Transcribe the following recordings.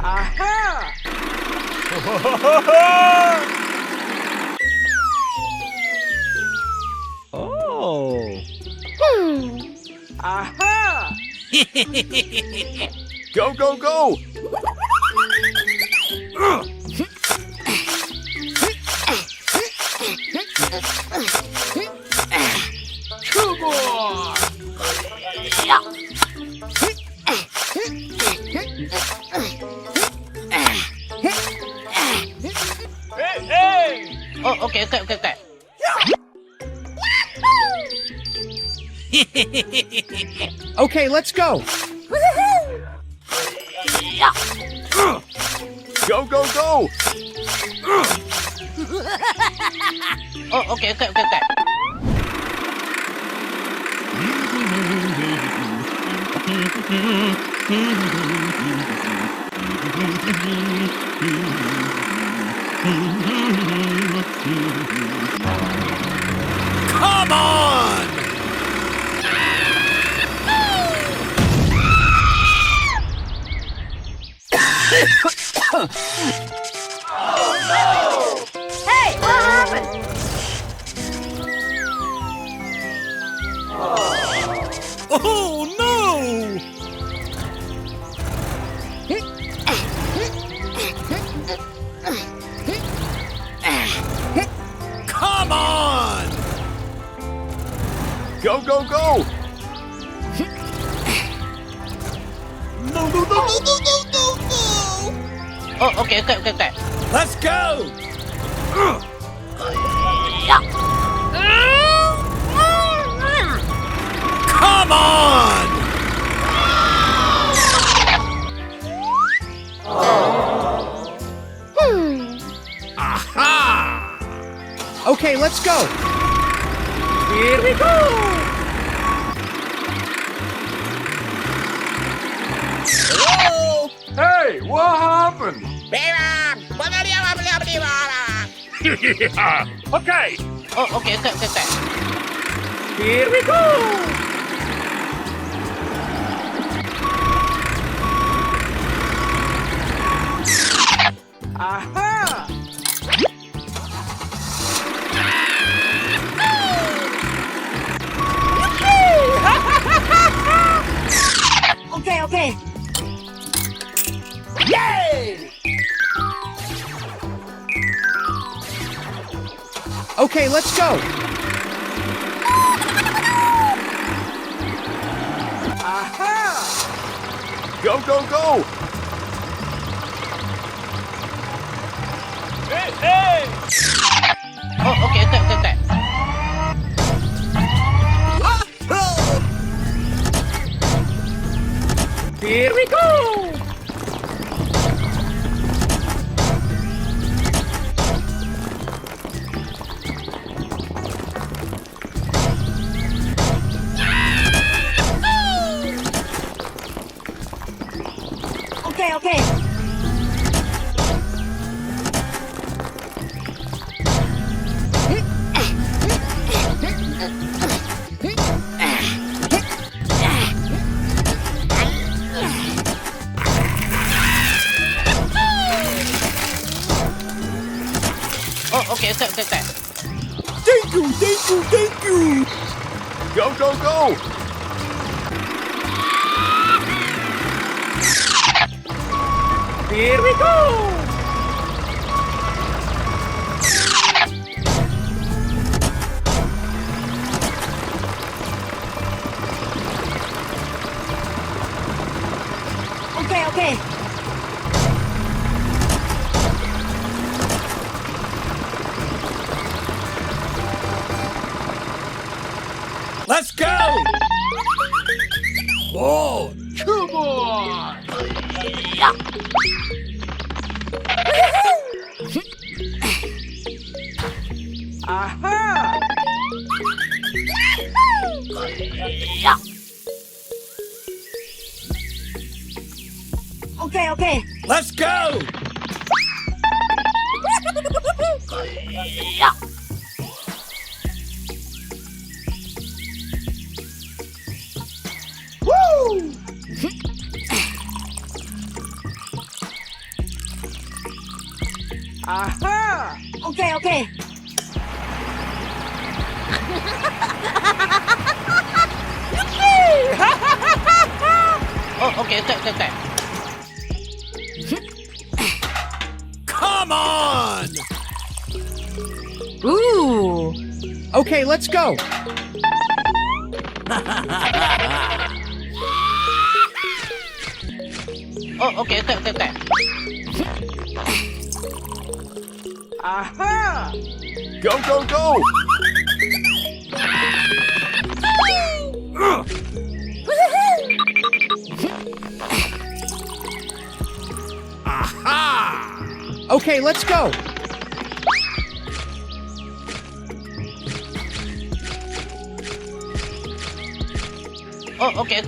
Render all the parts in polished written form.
Aha! Oh! Aha! Go, go, go! Come on! Hey, hey! Oh, okay. Okay, let's go. Go, go, go! Oh, okay. Come on! Hey, what happened? Oh no! Come on! Go, go, go! No, no, no, no, no, no, no, no! Oh, okay. Let's go! Come on! Aha! Okay, let's go! Here we go! Hello? Hey, what happened? Okay, Oh, okay. here we go! Aha! Okay. Yay! Okay, let's go! Aha! Go, go, go! Hey, hey! Oh, okay. Here we go! Okay. Oh, okay. Thank you! Go, go, go! Here we go! Okay. Let's go! Whoa! Come on! Aha! Okay. Let's go! Woo! Aha! Okay. Oh, okay. Come on! Ooh! Okay, let's go! Oh, okay. Aha! Go! Aha! Okay, let's go! Oh, okay.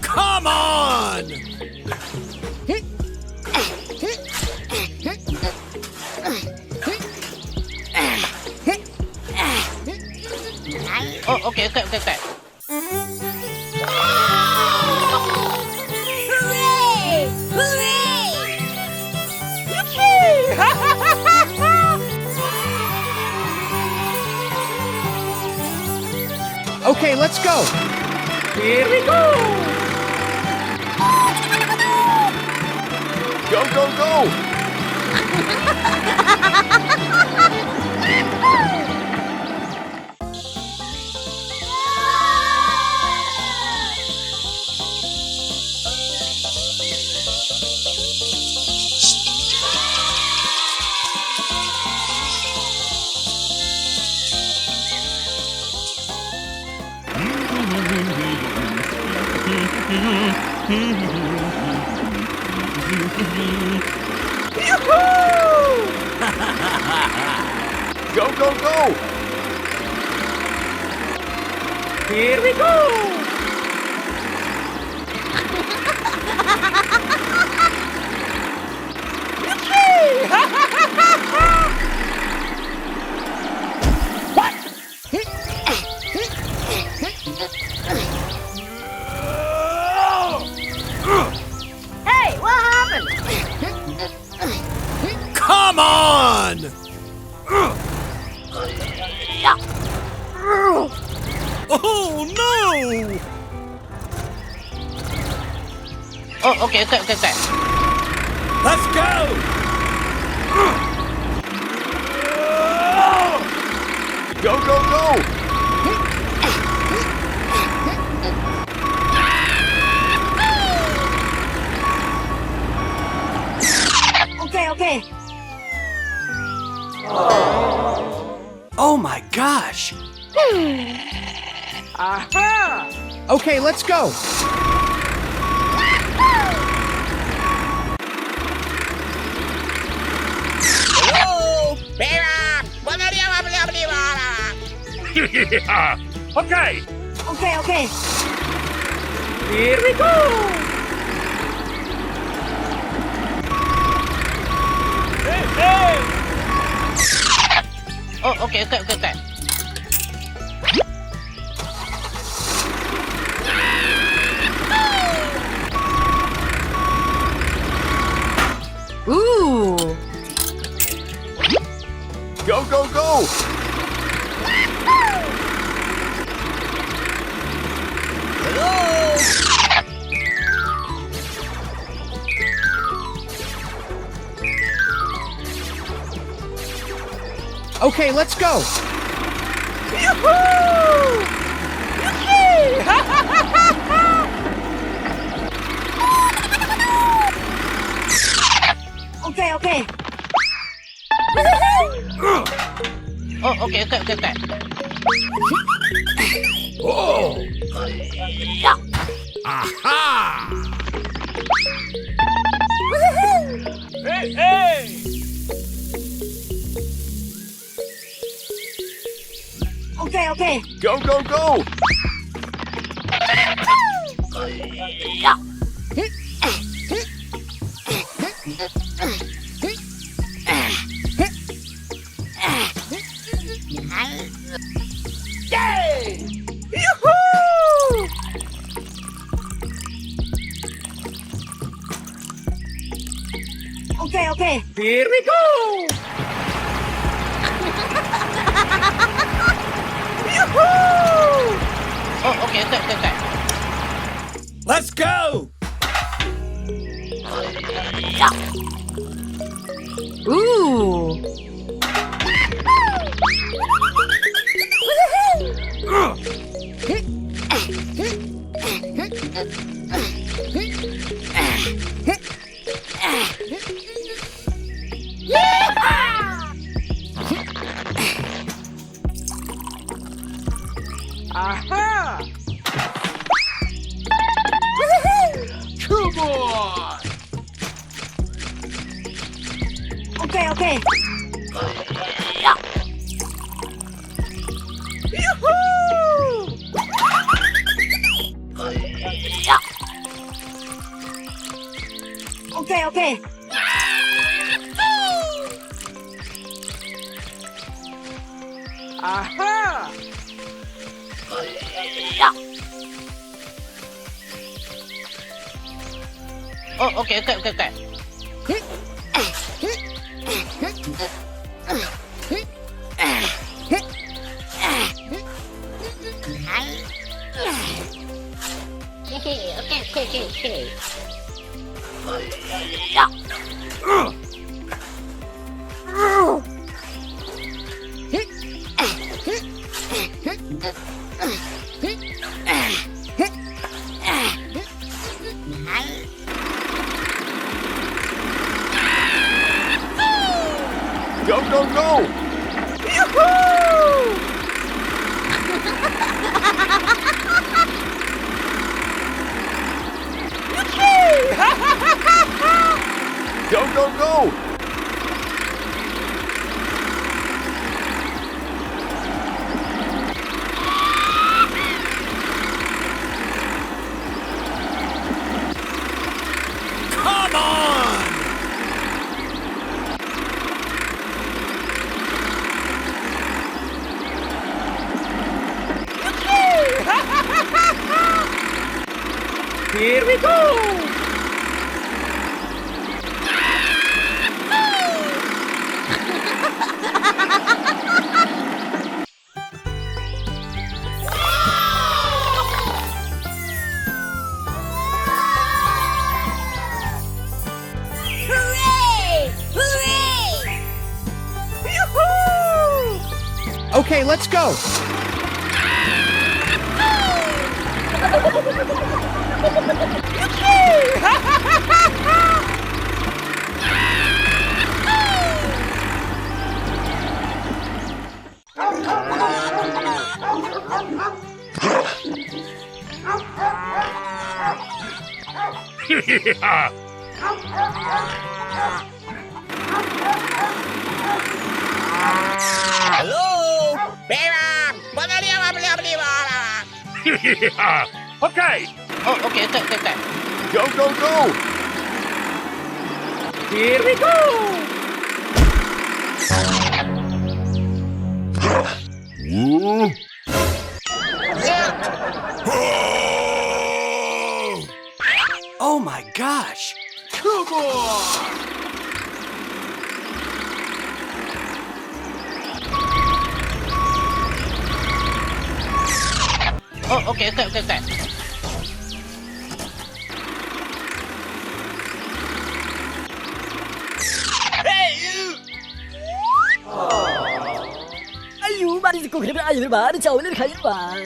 Come on! Oh, okay. Okay, let's go! Here we go! Go! Go! Here we go! Hey, what happened? Come on! Oh no! Oh, okay. Let's go! Go! Okay. Oh my gosh! Aha! Okay, let's go! Okay! Okay. Here we go! Oh, okay. Ooh! Go! Okay, let's go! Okay. Oh, okay. Oh! Aha! Okay, okay. Go, go, go! Okay, okay. Here we go! Oh, okay, okay, okay, okay. Let's go! Ooh. Aha! Come on! Okay, okay. Okay, okay. Aha! Oh, okay, okay, okay, okay. Go, go, go! Go, go, go! Come on! Here we go! Hooray! Hooray! Okay, let's go! Okay! Oh, okay, okay, okay, okay. Go, go, go! Here we go! Woo! Oh my gosh! Come on! Oh, okay, okay, okay, okay. Ayo, mari kita ke air bar, jauh dari air bar.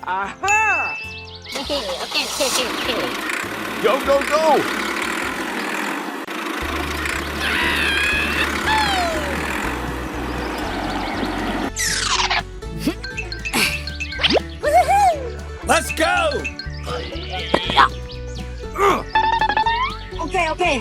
Aha! Okay, okay, okay, okay, okay. Go, go, go! Let's go! Okay, okay.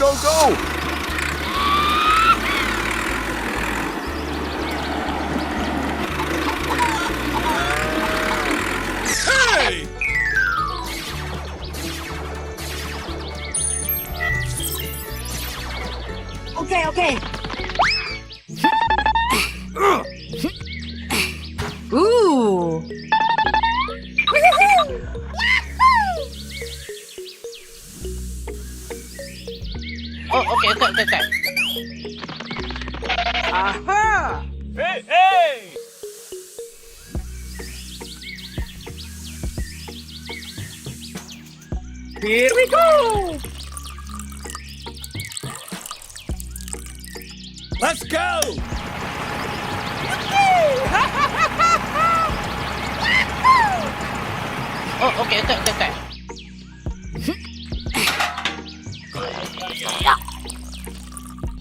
go, go! Hey! Okay, okay. Ooh. Oh, okay, okay, okay, okay. Aha! Hey, hey! Here we go! Let's go! Oh, okay, okay, okay, okay.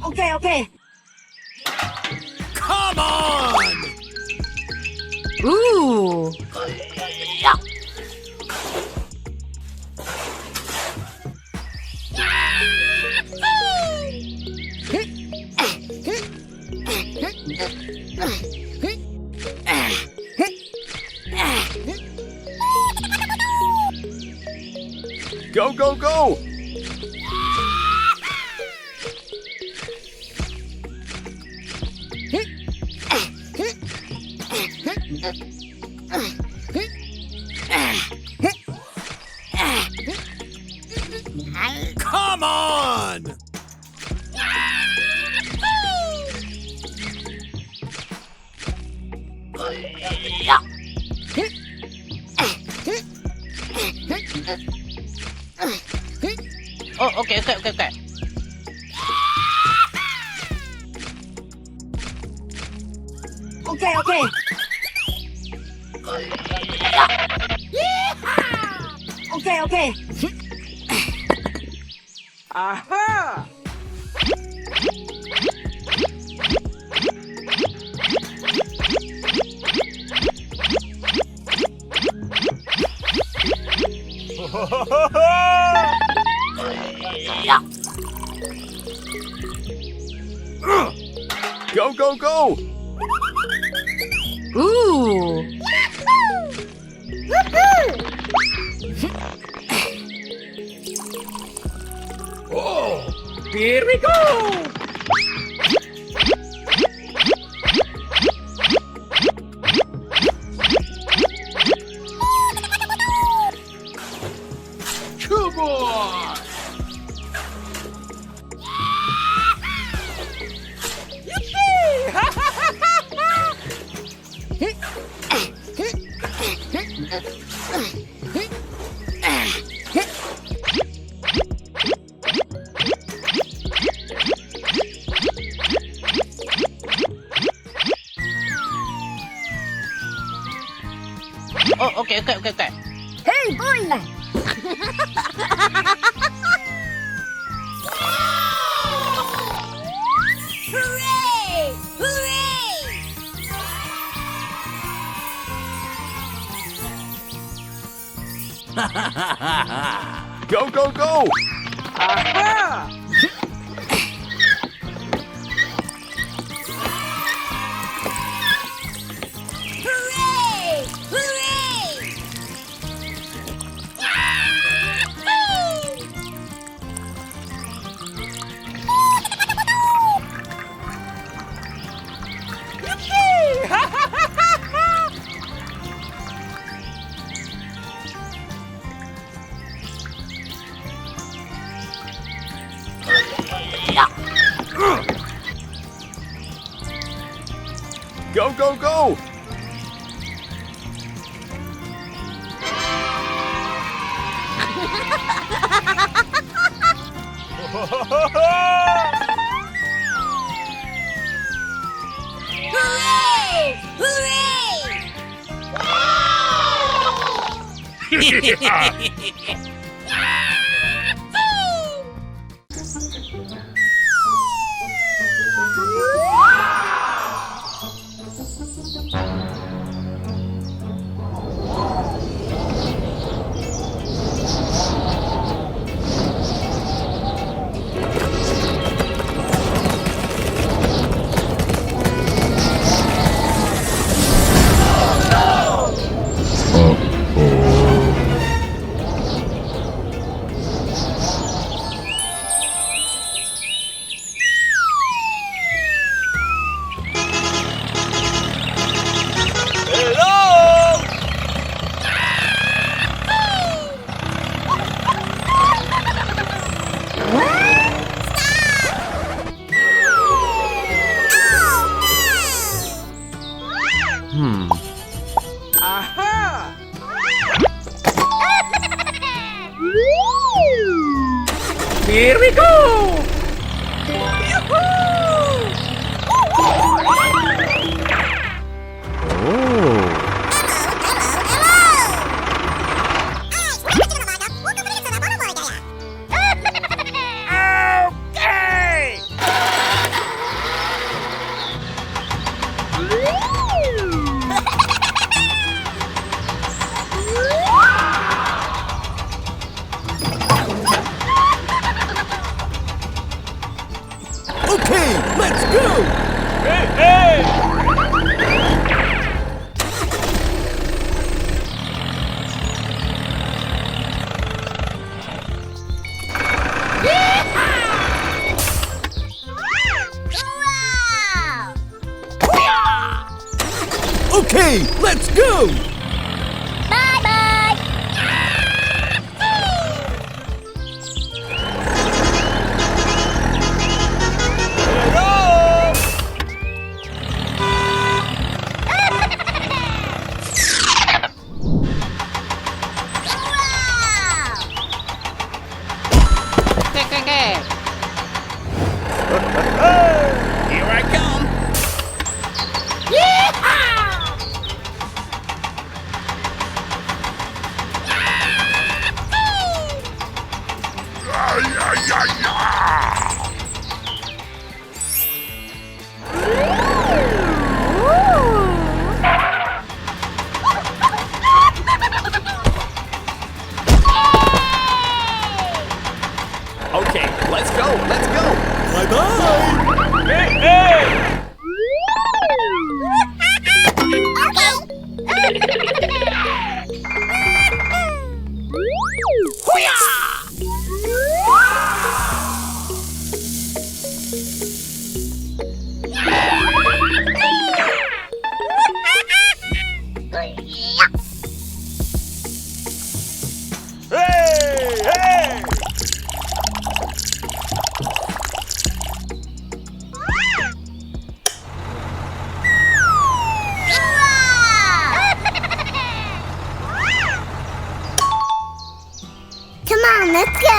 Okay, okay. Come on! Ooh. Go, go, go! Come on! Oh, okay, okay, okay, okay. Okay, okay. Okay, okay. Aha! Go, go, go! Ooh. Here we go! Come on! Oh, okay, okay, okay, okay. Hey, boy! Hooray! Hooray! Go, go, go! Aha! Hooray! Hooray! Go, go, go! Hooray! Hooray! Here we go! Okay! Okay, let's go! Hey, hey! Okay, let's go! Bye bye. Here I come! Okay, let's go, let's go. Bye-bye! Hey, hey! Hey, hey! Come on, let's go.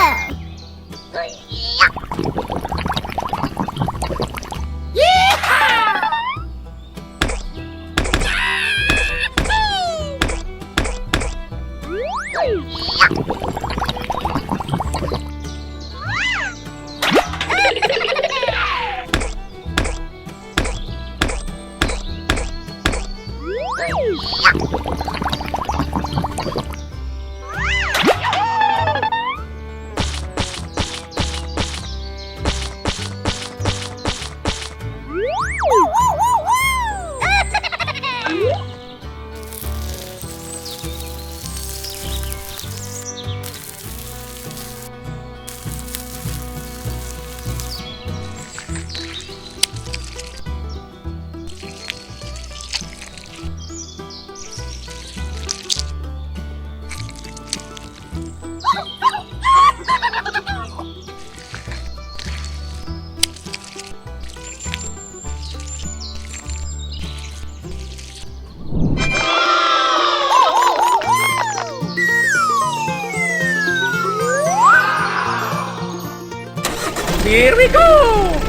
Here we go!